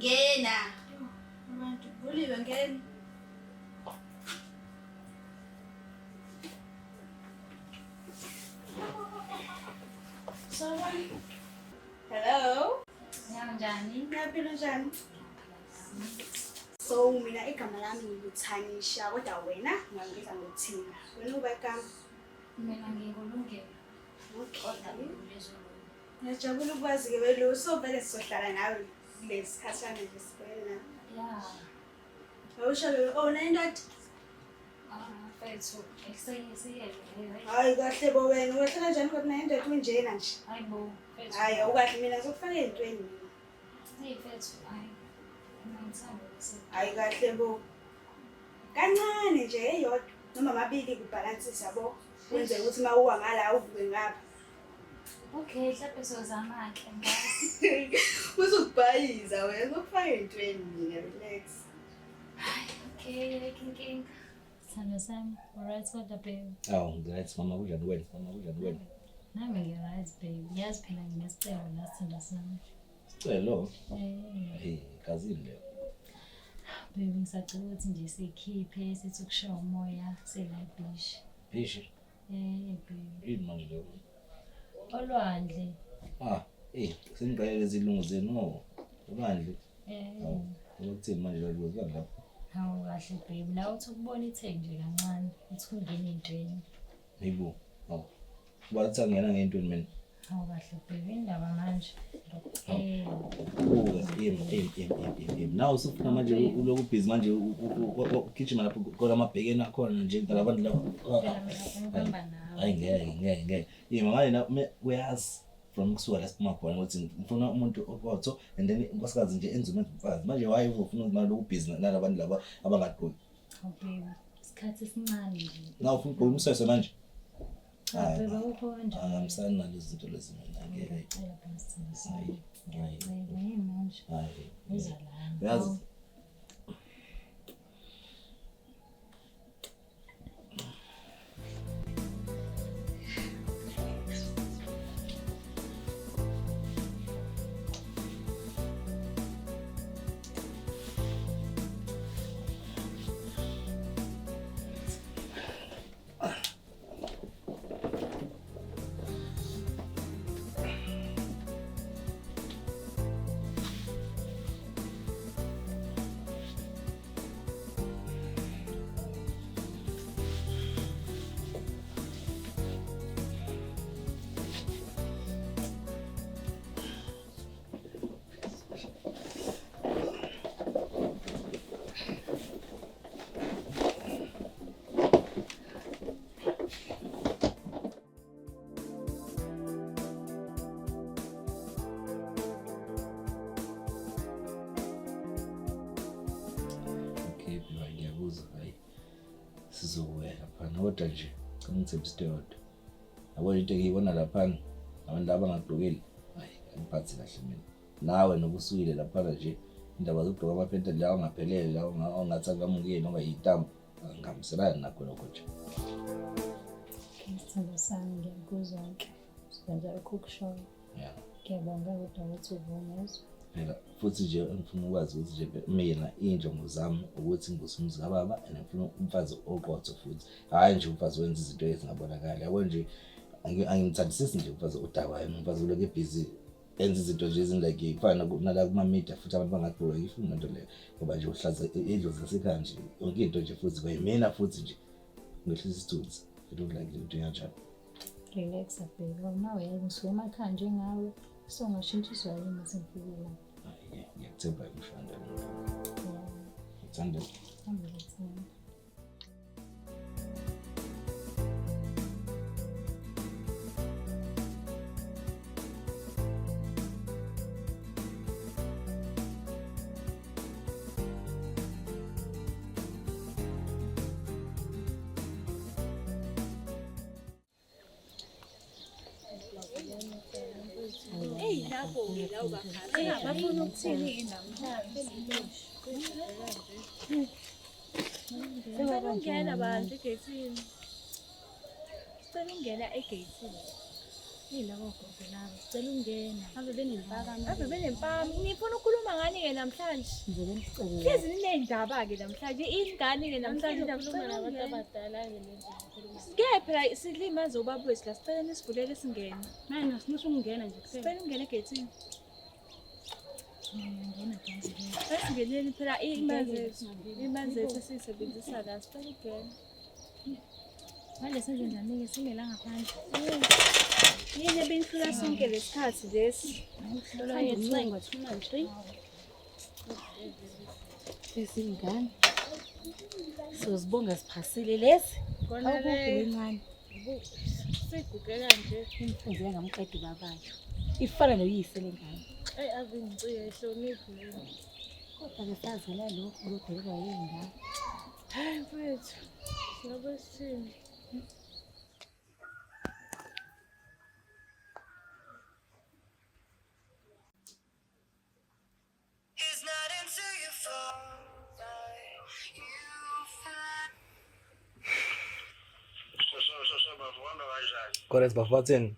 Ngena. Abantu kuliwe ngena. Sawubona. Hello. Njani? Ngiyaphila njani? So mina igama lami ngikuThanisha kodwa wena ngiyabiza ngoThina. Wena uba igama? Mina ngikulungele. Okay. Ngiyajabula ukwazi-ke welo so vele sizohlala nawe kulesi khathana nje siphela. Yeah. Awusho indoda? Mfethu, ekuseyiyele. Hayi kahle bo wena uyahlala kanjani kodwa nayo indoda kunjena nje? Hayi bo, mfethu. Hayi awukahle mina ngizokufaka ezintweni mina. Hey mfethu, hayi. Ngithanda ukuthi. Hayi kahle bo. Kancane nje eyodwa noma amabili kubalansisa bo. Wenze ukuthi mawuwa ngala uvuke ngapha. Okay, mhlawumbe sizozama-ke ngazi. Uzokubhayiza wena uzokufaka ezintweni mina relax. Hayi, okay, inkinga. Sithando sami, alright kodwa babe. Right mama kunjani wena? Nami ngi-right babe. Yazi phela nginesicelo la sithando sami. Sicelo? Hey, kazini leyo. Babe ngisacela ukuthi nje sikhiphe sithi ukushaya umoya sela beach. Beach? Babe. Yini manje leyo? Olwandle. Sengiqalele izilungu zenu no. Olwandle. Ukuthini manje lokho lapho? Hawu kahle babe, la uthi ukubona itheki nje kancane, uthi ungena ey'ntweni. Hayibo. Bathi angena ngentweni mina. Hawu kahle babe, indaba manje. Now usufuna manje uloku busy manje ukugijima lapho kodwa amabhekeni akhona nje ngalabantu labo. Ngihamba nawe. Hayi ngeke. Manje na uyazi from kusuka la siphuma khona ukuthi ngifuna umuntu oqotho and then inkosikazi nje enze umuntu mfazi. Manje why ufuna ukuzimana loku busy nalabantu laba abangaqoki? Hawu babe, isikhathi esincane nje. Now ufuna ukubona umsebenzi manje? Babe ukho kanjani? Angisani nalezi zinto lezi mina ngeke. Hayi manje. Hayi. Uzalana. Uyazi sizokuya laphana kodwa nje ngithembise yodwa. Yabona into engiyibona laphana abantu abangagqokile. Hayi ngiphathi kahle mina. Nawe nokusuyile laphana nje indaba zokugqoka amaphente lawo angaphelele lawo ongathi akamukeli noma yitambo angihambiselani nakho lokho nje. Isithando sami ngiyakuzwa ke. Sibenza lokho kushoyo. Yeah. Ngiyabonga kodwa ukuthi uvumezwe. Phela futhi nje ngifuna ukwazi ukuthi nje mina injongo zami ukuthi ngibusumuzi kababa and ngifuna umfazi oqotho futhi hayi nje umfazi wenza izinto ezingabonakala. Yabo nje angimthandisisi nje umfazi odakwayo umfazi uloke busy enza izinto nje ezingeke kufana nala kuma media futhi abantu bangagqoka ifuna into leyo ngoba nje uhlaza idlozi lasekhaya nje yonke into nje futhi kwayimena futhi nje ngehlisa isithunzi into like into kanjalo. Relax babe, nawe ngisuke emakhaya njengawe. So ngashintshiswa yini sengifike la? Hayi ngiyaceba umshando lo. Ngithanda. Ngiyacela. Bafuna ukuthini namhlanje? Sebangena bantu egeyithini. Sebangena egeyithini. Yila kogogo labo. Sicela ungena. Ave benempama. Ave benempama. Nifuna ukukhuluma ngani ke namhlanje? Ngizele ngicela. Hlezi ninendaba ke namhlanje. Ingane ke namhlanje Ngikhuluma nabantu ungena. abadala ngendlela. Kepha la silimaze ubaba wethu la sicela nisivulele singene. Manje sinisho ukungena nje kuphela. Sicela ungene egethini. Ngena phansi ke. Esingeneni phela imanzi ethu sisebenzisa la sicela ungene. Manje senze njani ke singela ngaphandle? Yini ebinhlula sonke lesikhathi lesi? Ukuhlola ngecingo manje. Sesingane. Sizibonga siphasile lesi. Kona le Awukuncane. sigugeka nje. Imfunzi engamqedi babayo. Ifana noyise lengane. Ave ngiciye ehloniphi le. Kodwa ke sazela lokho lodelwa yingane. Hayi mfethu. Ngabe sithini? Correct bafatheni.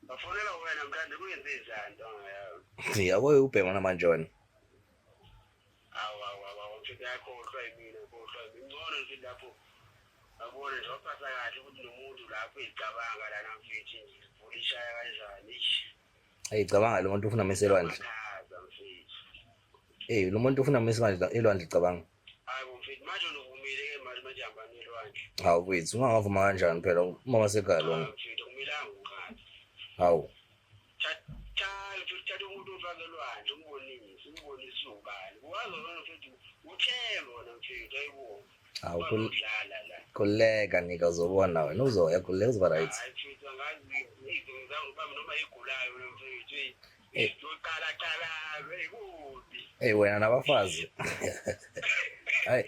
Bafonela wena mntandi kuyenzeni ntonga yawo. Yabo ubhema namanje wena. Ufika yakhohlwa yimina khohlwa ngcono nje lapho abone nje waphatha kahle ukuthi nomuntu lapho icabanga lana mfethu nje ulishaya kanjani Ayicabanga lo muntu ufuna mase elwandle. Lo muntu ufuna mase elwandle icabanga. Hayi mfethu manje unuvumile ke manje hamba nelwandle. Hawu kwethu ungavuma kanjani phela uma sekhaya lo. Mfethu kumilanga ukhaya. Hawu. Thatha umuntu ufake elwandle umbonise ubani. Wazi wena mfethu uthelo wona mfethu ayibo. Hawu kuleka nika uzobona wena uzoya kuleka uzoba right. Hayi mfethu angazi izinto zangu noma igulayo lo mfethu. Qala kubi. Wena nabafazi. Hayi.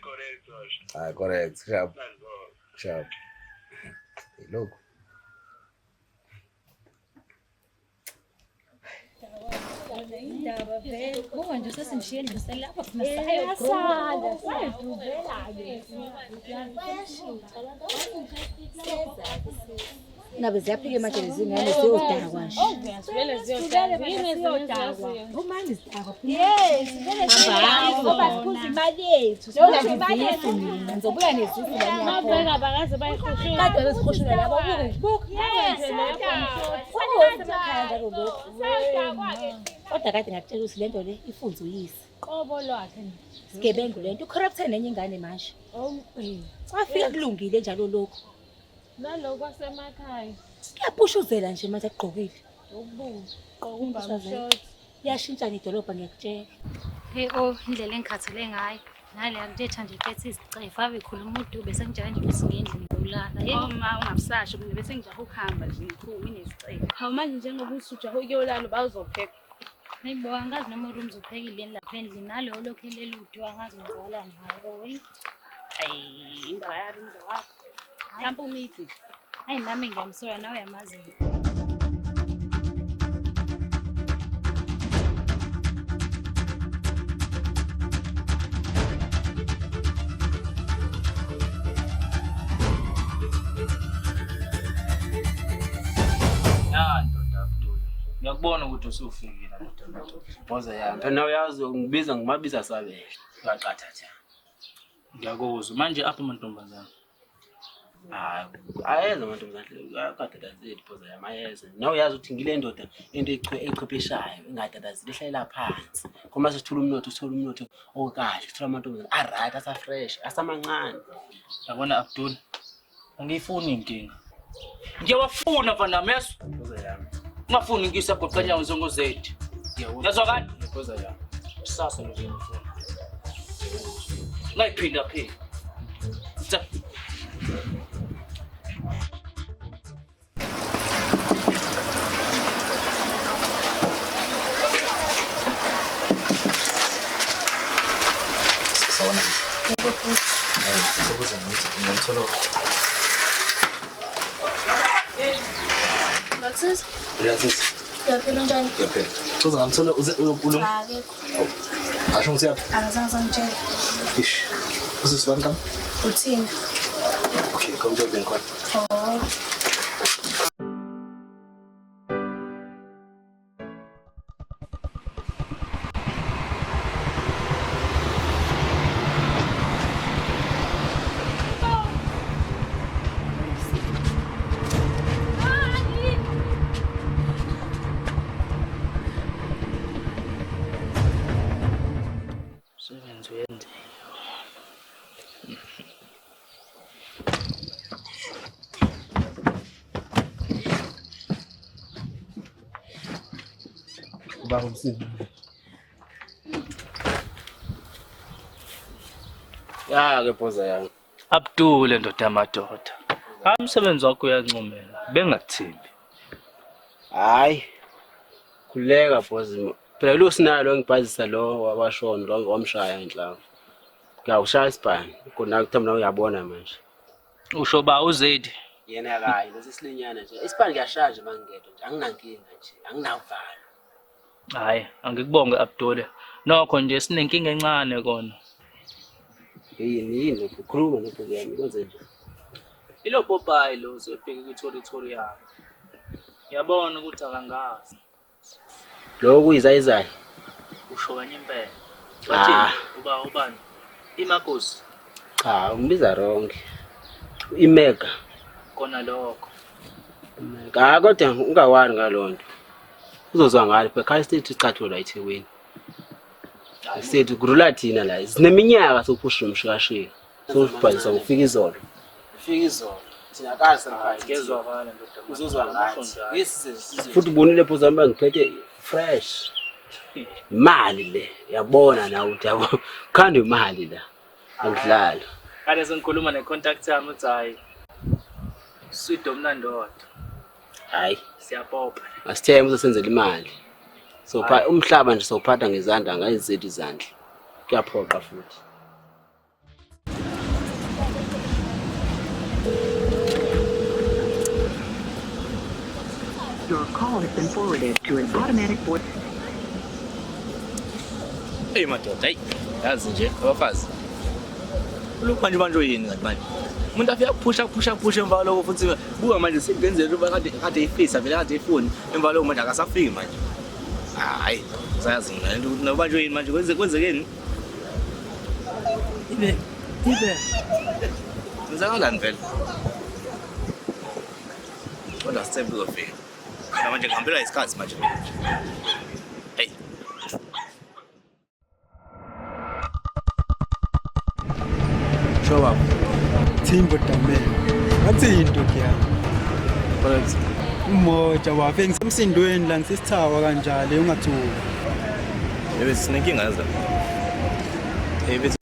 Correct Josh. Ah correct. Sharp. Look. Indaba vele. Ngoba nje sesingishiyeni ngisela lapha funa Sayasanda, sayadubela ke. Nabe ziyaphika manje lezingane ziyodakwa nje. Sivele ziyodakwa. Yini ziyodakwa? Umanje zidakwa. Yes, vele siyodakwa ngoba sikhuza imali yethu. Noma ngizifisi mina ngizobuya nezifisi la ngiyakhona. Mabheka bakaze bayikhushula. Kade bezikhushula labo buku. Yes, Emakhaya njalo lokho. Kodwa kade ngakutshela ukuthi lento le ifunza uyise. qobo lwakhe. Sigebengu lento ucorrupte nenye ingane manje. Wafika kulungile njalo lokho. Nalo kwasemakhaya. Kuyapushuzela nje manje agqokile. Qokumba mshoti. Yashintsha idolobha ngiyakutshela. Hey indlela engikhathele ngayo nale akuthetha nje kethi isicefe ave khuluma umuntu bese ngijaya nje ngendlini ngolala Uma ungabusasho mina bese ngijaha ukuhamba nje ngikhulu nesicefe. Hawu manje njengoba usujaha ukuyolala bawuzophepha. hayibo angazi noma urooms uphekile lapha endlini nalo lokho eleludwa angazi ngizwala ngayo Hayi indaba yami ngizowakho. Mhlawumbe umithi. hayi nami ngiyamsoya nawe uyamazi Ngiyakubona ukuthi usufikile ndoda. Boza yami. Phela uyazi ngibiza ngimabiza sabele. Uyaqatha nje. Ngiyakuzwa. Manje apha amantombazana. Ayenza amantombazana. Uyaqatha dansi boza yami ayeza. Nawe uyazi ukuthi ngile ndoda into echwepheshayo ingatatazile ehlela phansi. Kuma sithola umnotho uthola umnotho okahle. Uthola amantombazana right asa fresh, asamancane. Yabona Abdul. Angifuni inkinga. Ngiyawafuna mfana meso. Boza yami. Ungafuni ngisa goqanya uzongo zethu. Yazwakala? Ngoza yami. Sasa lo ngifuna. Ngayiphinda phi. Tsa. Sawona. Sokuza ngithola. Ngatsisi Gracias. yaphela njani Okay. Sokuza ngithola ulum. akekho Asho ngisiya. akazange sangitshela Ish. Usisibani kam? uthini Okay. Come to Bangkok. Sebenzi uyenze. Uba umsizi. Ya ke phoza yami. Abdule ndoda amadoda. Umsebenzi wakho uyancomela. Bengathembi. Hayi. Khuleka phoza. Phela lo sinalo ngibhazisa lo wabashona lo wamshaya enhlamba. Ngiyawushaya isibani. Khona kuthamba uyabona manje. Usho ba uZedi. Yena kayi lesi silinyana nje. Isibani ngiyashaya nje mangingedwa nje. Anginankinga nje. Anginavalo. Hayi, angikubonge Abdule. Nokho nje sinenkinga encane kona. Yini ukukhuluma nobhuku yami kwenze nje. Ilo Popeye lo sebheke kwithoritori yakhe. Ngiyabona ukuthi akangazi. Lo kuyizayizayi. Usho kanye impela. Ah. Bathi ubani? Imakosi. Cha, umbiza wrong. Imega. Kona lokho. Ka kodwa ungawani ngalonto. Uzozwa ngalo ekhaya state icathulo la eThekwini. Sithi kurula thina la. Sineminyaka sokuphusha umshikashika. Sokubhalisa ufika izolo. Ufika izolo. Thina kazi Ngezwakala ndoda. uzozwa ngathi. Futhi ubonile phoza manje ngiphethe fresh. Imali le yabona na ukuthi yabo khanda imali la. Angidlala. Kade sengikhuluma necontact yami uthi hayi. Sweet omnandoda. Hayi, Siyapopha. asithembe uzosenzela imali. So umhlaba nje sowuphatha ngezandla ngayizethi izandla. Kuyaphoqa futhi. Your call has been forwarded to an automatic voice. Hey madoda, hey. Yazi nje abafazi. Ulokhu manje uyini ngathi manje? Umuntu afika push emva lokho futhi buka manje sekenzela ukuba kade ifisa vele kade ifuni emva lokho manje akasafiki manje. Hayi, usayazi mina ukuthi nobanje uyini manje kwenzekeni? Ibe. Ngizakalani vele? Kodwa sithembe uzofika. Manje ngihambela isikhathi manje mina. Hey. Show up. Timbo damela. Ngathi into kuyani. Correct. Umoja wafe ngisemsindweni la ngisithawa kanjalo ungathuki. Yebo sinenkinga yaza. Bethi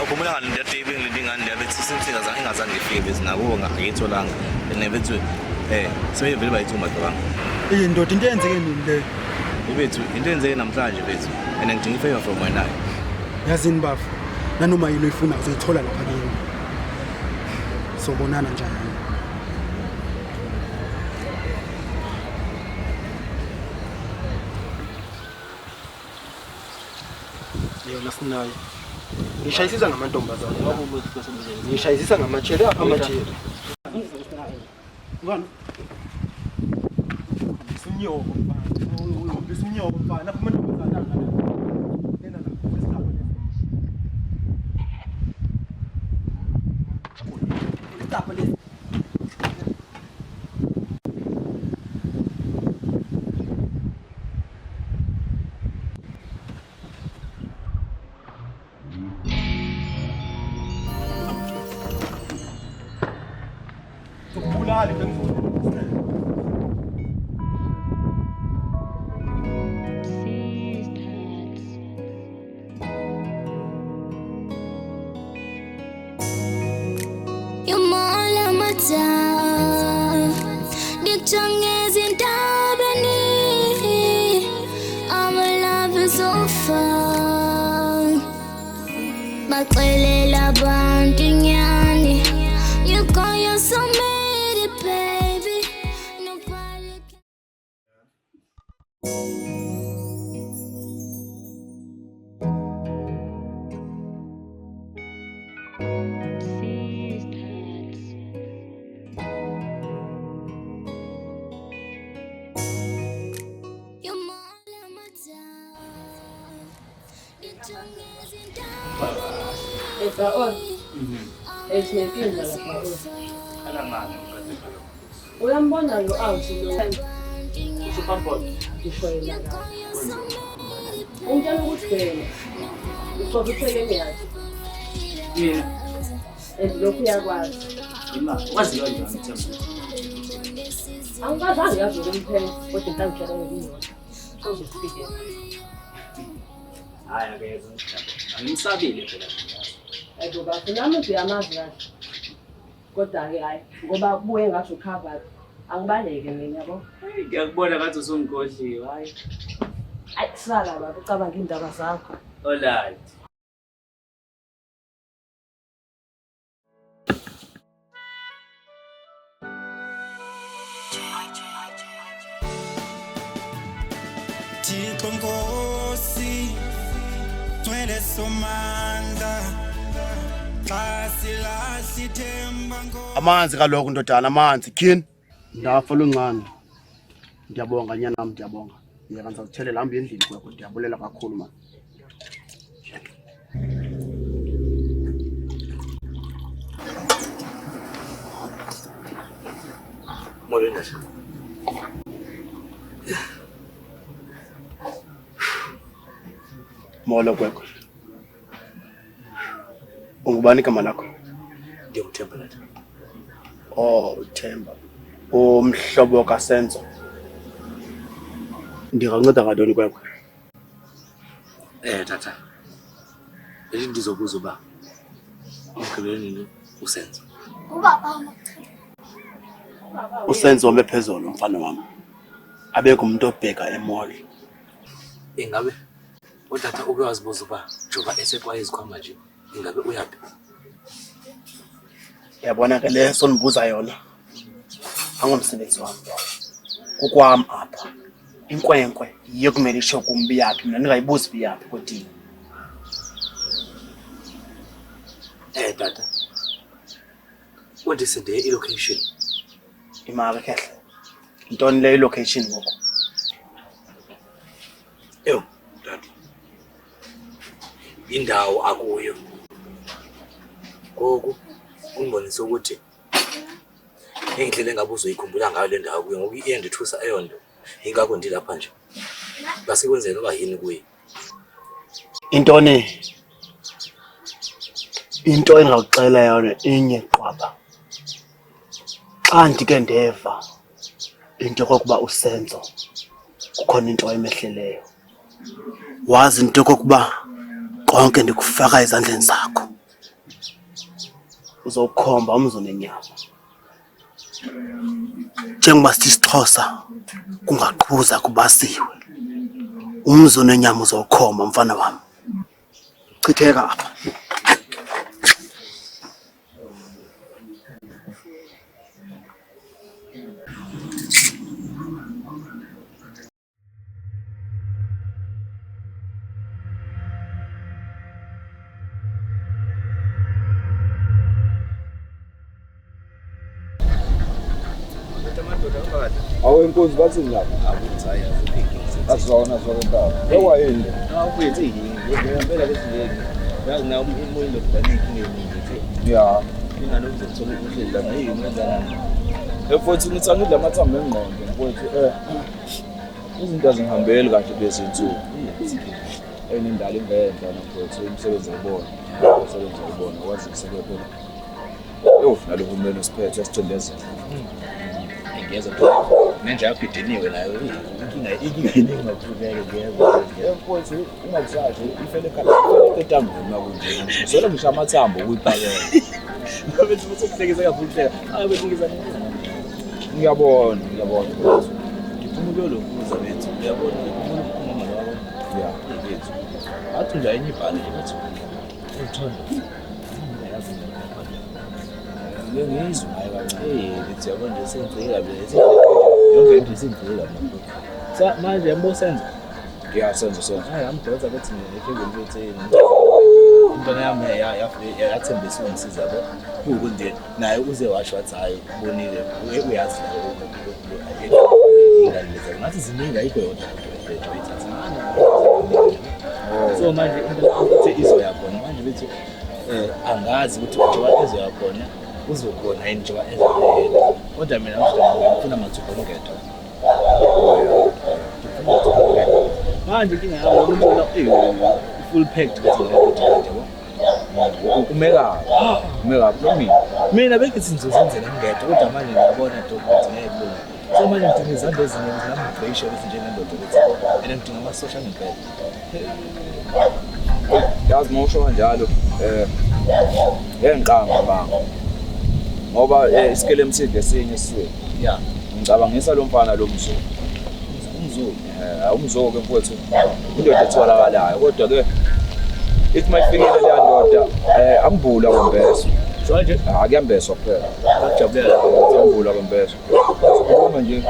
akubona ngani ndiyadebe ngilindingani ndiyabethi simthinga zange ingazange ifike bethi nakuwo ngakuyitholanga. Nebethi sebevele bayithuma cabanga. Indoda into yenzeke nini le? Bethu into enzeke namhlanje bethu and ngidinga ifavor from wena. Yazini bafu. Nanoma yilo ifuna uzoyithola lapha kimi. Sobonana njani? Yona sinayo. Ngishayisisa ngamantombazana. Ngishayisisa ngamachele apha amachele. Ngani? Simnyoko mfana. Simnyoko mfana apha amantombazana ngana. Yena la esithathu lesi. Isitapho lesi. Kubulala bengizona. Baxelela abantu nyani. You call your so many baby. Nobody Esinenkinga lapha. Uyambona lo out lo. Superboy. Ngishoyela la. Ungitshela ukuthi wena uqokuthele yakhe. Yini? Lokhu uyakwazi. Imali. Wazi kanjani Themba? Angikazange yazi ukumphela kodwa ngangitshela ngiyona. Uzofika. Hayi akeza. Angimsabile phela. Ego bathi nami uyamazi kahle. Kodwa-ke hayi ngoba kubuye ngathi ucovered angibaleke mina yabo. Ngiyakubona ngathi usungikhohliwe hayi. Hayi sala baba ucabanga indaba zakho. Alright. Thixo Nkosi Twele somandla xa silahla ithemba Amanzi kaloku ndodana amanzi kini ndafela uncane ndiyabonga nyanam ndiyabonga yeka ndizawuthelela hamba endlini kwakho ndiyabulela kakhulu man Molweni. Molo kwekho. Ungubani igama lakho? Ngiyumthemba lathi. Oh, Themba. Umhlobo kaSenzo. Ndinganceda ngantoni kwekho? Tata. Bese ndizobuza uba ugqibele nini uSenzo? Ubaba uSenzo obephezulu mfana wami. Abekho umuntu obheka emall. Ingabe utata uke wazibuza uba njoba esekwaye izikhwama nje ingabe uyaphi? Yabona ke le sonibuza yona. Angomsebenzi wami. Kukwami apha. Inkwenkwe yiyo kumele isho kumbi yaphi mina ningayibuzi biyaphi kodini. Tata. What is the location? Imali kahle. Intoni le location ngoko? Yo, Dad. Indawo akuyo. Gogo ungibonisa ukuthi indlela engabe uzoyikhumbula ngayo le ndawo kuyo ngoba iyandithusa eyonto. Ingakho ndilapha nje. Base kwenzela uba yini kuyi? Intoni? Into engakuxela yona inye qwaba. Xa ndike ndeva into kokuba uSenzo kukhona into emehleleyo. Wazi into kokuba konke ndikufaka ezandleni zakho. Uzokhomba umzo nenyama. Njengoba sithi isiXhosa kungaqhuza kubasiwe. Umzo nenyama uzokhomba mfana wami. Chitheka apha. Awenkosi bathi ngapha akuthi aziphinki azona zokwendawo ewayini awufuthi yini ngempela lesingeke yazi na umuntu lokubani inkingi ya mina nokuzothola uhlelo la yini ngenzani efuthi ngithi angidla amathambo engqondo mfowethu izinto azingihambeli kahle lezi insuku enindala ingenhla mfowethu umsebenzi ubona umsebenzi ubona wazi kusebenza phela yo nalo humelo siphethe sithondezela ngiyeza nenje yakudiniwe nayo inkinga engakhuleka ngiyeza mfowethu ungakusashi ifele khala etambweni makunje solo ngisho amathambo ukuyiphakela bese ukuhlekisa kakhulu hleka bese ngiyabona ngiphumule lo kuza bethu uyabona umama wakho ya bethu athi nje enye ibhale bethu uthondo ngiyizwa hayi kancane bethu yabona nje senzeka bese yonke into isenzeka manje manje mbosenza ngiyasenza hayi amdoza bethi ngeke ngibetheni intwana yami yathembisa ungisiza bo ukuthi naye uze washo wathi hayi ubonile uyazi ingane ngathi ziningi ayikho yona into ethatha so manje into izo yakhona manje bethi angazi ukuthi njengoba ezoya khona uzokhona yini njengoba ezoyela kodwa mina ngifuna amathupha ngedwa manje inkinga yami ukuthola full packed ukuthi yabo umeka mina bekithi ngizozenzela ngedwa kodwa manje ngiyabona ukuthi ngeke so manje ngidinga izandla eziningi ngizama-pressure ezinjengendoda ukuthi and ngidinga ama-social media yazi uma usho kanjalo ngiqamba banga ngoba isikele emside esinye esizwe ya ngicabangisa lo mfana lo umzo-ke mfowethu indoda etholakalayo kodwa-ke ithi uma ifikile leya ndoda angibula kwembeso kuyambeswa kuphela akujabulela angibula kwembeso uma nje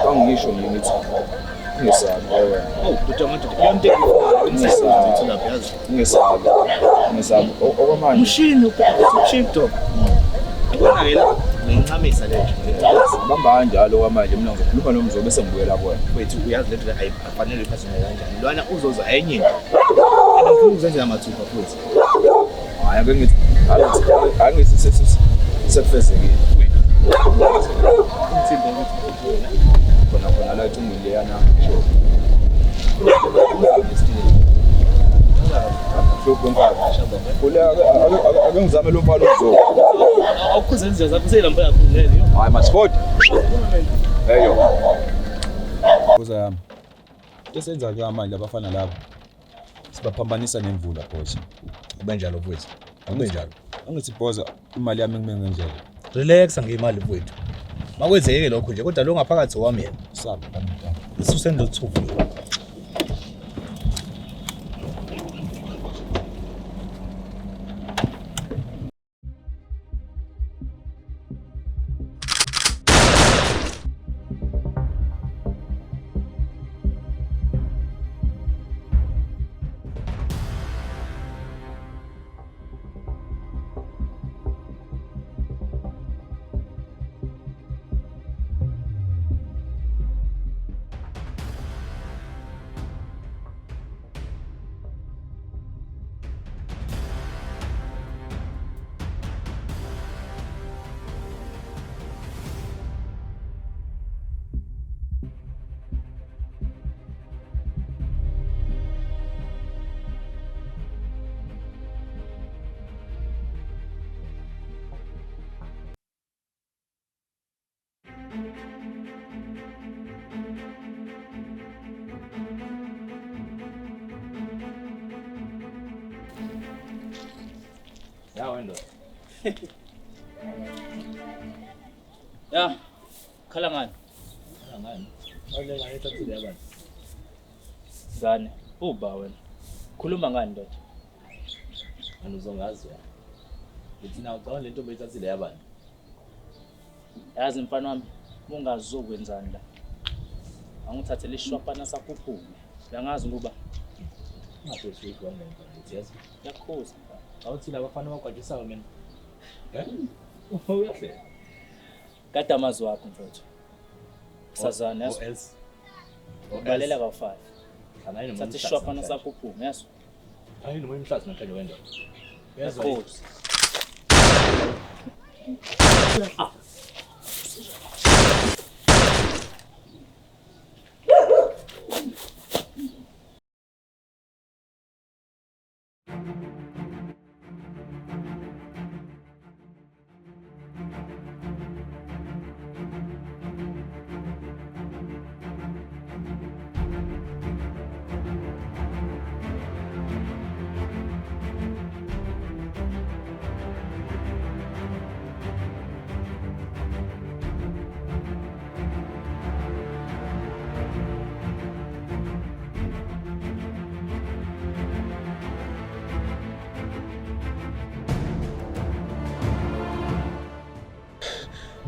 kangisho nje ngithi ngisabi ngisabi okwamanje umshini dog ubona-ke la ngincamisa le bamba kanjalo kwamanje mina ngizokhuluma nomzo bese ngibuyela kuwena wethu uyazi le nto le ayifanele iphathane kanjani lwana uzoza enye into and ngifuna ukuzenzela mathupha futhi hayi ake ngithi sekufezekile khona la ecingweni leyana ake ngizame lo mfana umzo awukhuze izinto zakho seyilampa kakhulu leyo hayi masiport eyo buza yami esenza ke manje abafana labo sibaphambanisa nemvula phosha kubenjalo mfowethu akubenjalo angithi bhoza imali yami ngime ngendlela relax ngeimali mfowethu makwenzeke lokho nje kodwa lo ngaphakathi wami yena sabi usenzo thufu ya wendo ya khala ngani ole la ethathile abantu ngane uba wena khuluma ngani ndoda anuzongazi wena uthi na ucabanga lento beyithathile yabantu yazi mfana wami ungazokwenzani la angithathele ishwapana sakho uphume uyangazi ukuba ngathi uyikwanga mfana yazi yakhoza awuthi la bafana bagwajisayo mina uyahle kade amazwi wakho mfowethu sazana yazi ubalela ka5 thatha ishwapana sakho uphume yazi hayi noma imhlazi namhlanje wenda yakhoza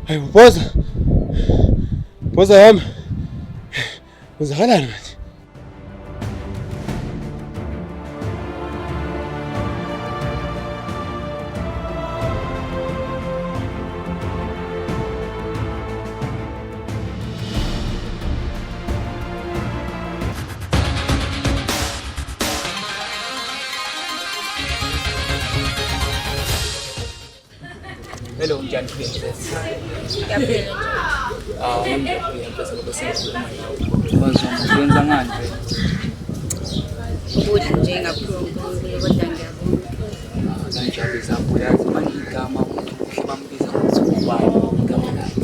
Hayi Boza yami. Kwenzakalani manje? unjani princess? Princess ngoba sengikhuluma nawe. Bazokwenza ngani nje? Ukuthi nje ngaphulunkulu kodwa ngiyabonga. Ngijabulisa kakhulu yazi manje igama umuntu bambiza ngokuthi ubani igama lakhe.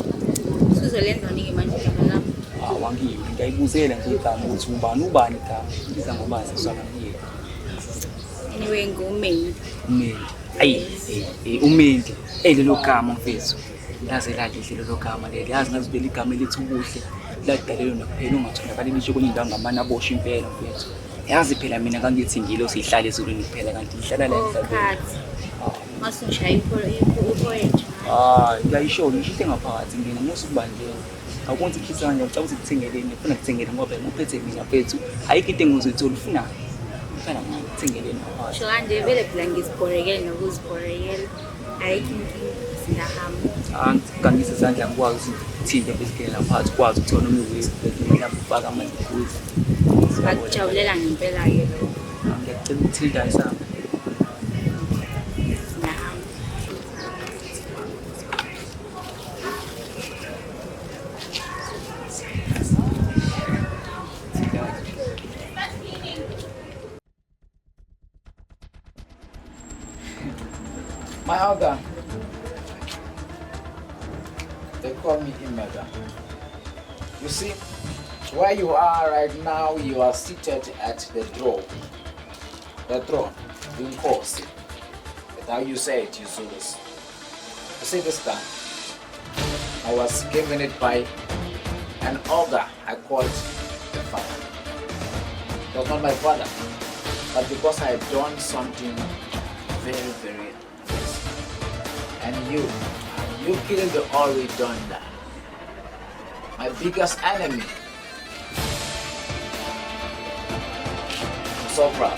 Sizolenza nike manje igama lami. Wangiyo ngiyayibuzela nje igama ukuthi ubani igama biza ngoba sisona ngiyeke. Anyway nguMendi. Umendi. Umendi. Lelo gama mfethu. Laze lalihle lelo gama leli. Yazi ngazibela igama elithi ubuhle. Ladalelwe nokuphela ungathondakala imisho kwenye indawo ngamana abosha impela mfethu. Yazi phela mina kangithi ngilo sihlale ezulwini kuphela kanti ngihlala la emhlabeni. Masushaya ipoetry. Ngiyayisho ngisho into engaphakathi ngina ngosubandlela. Akwenza ikhisa kanje ucaba ukuthi kuthengeleni ufuna kuthengela ngoba ngiphethe mina mfethu. Ayikho into engizoyithola ufunayo. Ufana ngani kuthengeleni phakathi. Sho kanje vele phela ngizibhorekela nokuzibhorekela. Ayikho inkinga singahamba. Ngangise izandla ngikwazi ukuthinta besikela phakathi kwazi ukuthola umiwe bese ngiyafaka amanzi kuze. Akujabulela ngempela ke lo. Ngiyacela ukuthinta isamba. My Olga, they call me Imega. You see, where you are right now, you are seated at the throne in course. That's how you say it, you Zulus. You see this gun? I was given it by an Olga I called the father. It was not my father, but because I had done something very, very and you killed the Ori Donda, my biggest enemy. I'm so proud.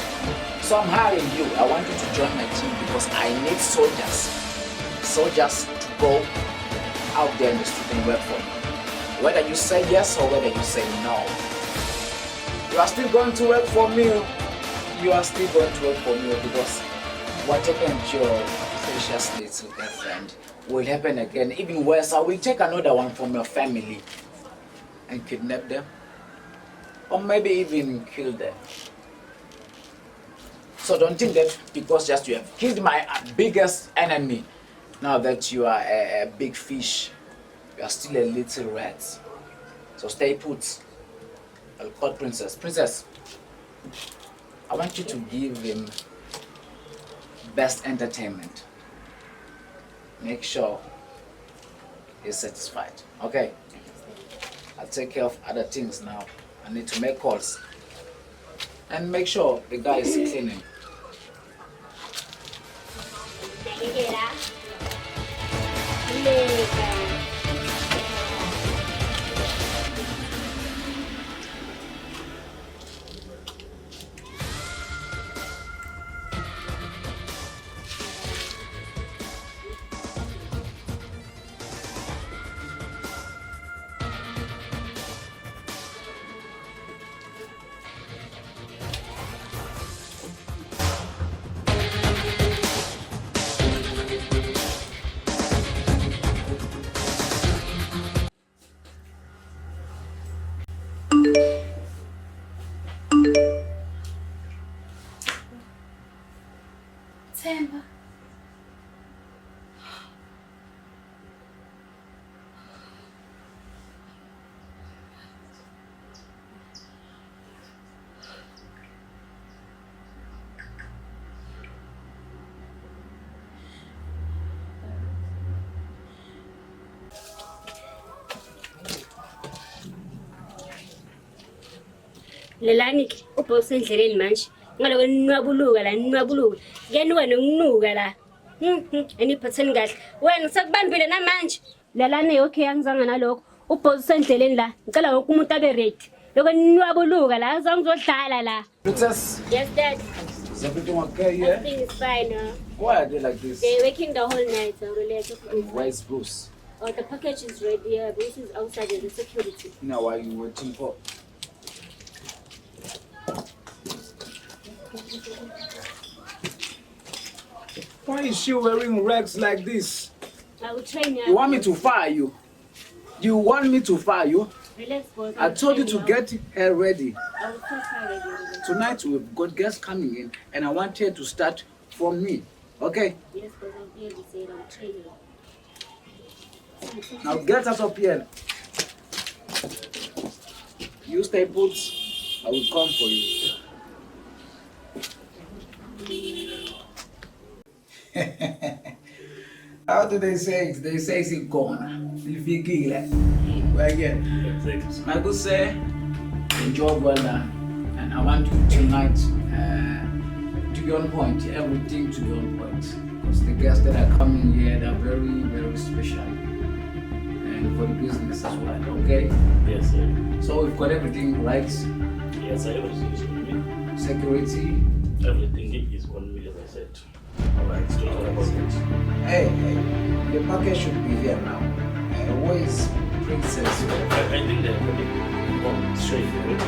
So I'm hiring you. I want you to join my team because I need soldiers to go out there in the street and work for me. Whether you say yes or whether you say no, you are still going to work for me. You are still going to work for me because what happened to your precious little girlfriend will happen again. Even worse, I will take another one from your family and kidnap them, or maybe even kill them. So don't think that because just you have killed my biggest enemy, now that you are a big fish, you are still a little rat. So stay put. I'll call Princess. Princess, I want you to give him best entertainment. Make sure he's satisfied. Okay? I'll take care of other things now. I need to make calls. And make sure the guy is cleaning. Themba. Lelani ke ubhose endleleni manje ngaloko ninwabuluka la ninwabuluka kuyanuka nokunuka la eniphatheni kahle wena sekubambile namanje lelani okay angizanga nalokho ubhose endleleni la ngicela wonke umuntu abe ready lokho ninwabuluka la azangizodlala la. Princess. Yes dad. Is everything okay here? Everything is fine. Why are they like this? They're working the whole night so relax. Where's Bruce? Oh, the package is ready. Yeah, Bruce is outside in the security. Now what are you waiting for? Why is she wearing rags like this? I will train you. You want me to fire you? You want me to fire you? Relax, boss. I told you to get her ready. I will start her ready. Tonight we've got guests coming in and I want her to start from me. Okay? Yes, boss. I'm here to say I'm training. Now get us up here. You stay put. I will come for you. How do they say it? They say it's in corner. If you kill it. Well, again. My good sir, enjoy well done. And I want you tonight to be on point. Everything to be on point. Because the guests that are coming here, they're very, very special. And for the business as well, okay? Yes, sir. So we've got everything right? Yes, sir. Everything is on me. Security? Everything is on me, as I said. Alright, straight on about it. Hey, the package should be here now. Where is Princess? I think they're ready. Go straight for it.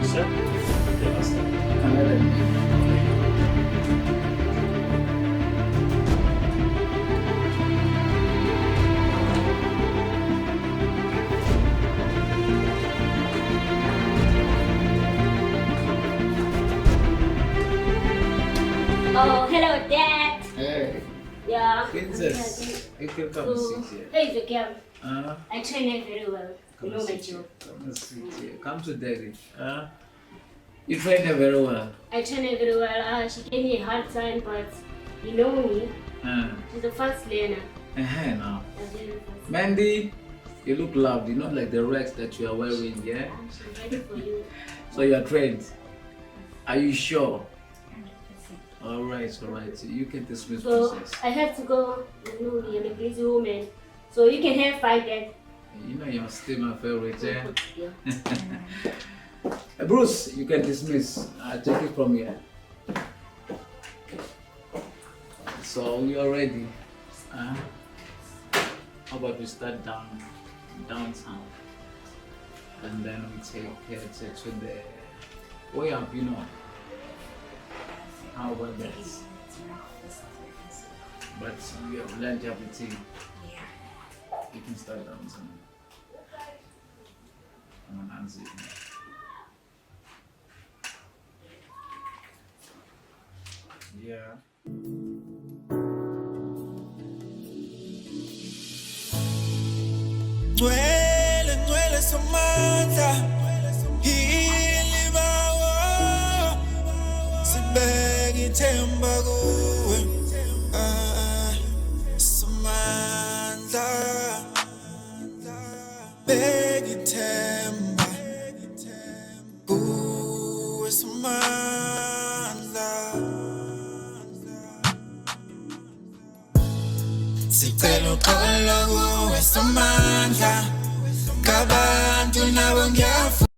Sir, okay, master. Oh, hello, Dad. Hey. Yeah. Princess, you can come and sit here. Hey, the girl. Uh, I train her very well. You know my sit job. here. Come and sit here. Come to daddy. You train her very well. I train her very well. She gave me a hard time, but you know me. She's a fast learner. Now. Mandy, you look lovely, not like the rest that you are wearing, yeah? I'm ready for you. So you are trained. Are you sure? Alright. You can dismiss So Princess. I have to go. You know me, I'm a busy woman. So you can have 5 Dad. You know you're still my favorite, yeah? Bruce, you can dismiss. I'll take it from here. So you're ready. How about we start downtown? And then we take her to the way up, you know. How about that? But we have learned everything. You can start downtown. I'm gonna answer it. Yeah. Duele Samantha, ilibawa, sibeki themba kuwe, Samantha, beki themba kuwe, Samantha, sicela uxolo kuwe Samantha.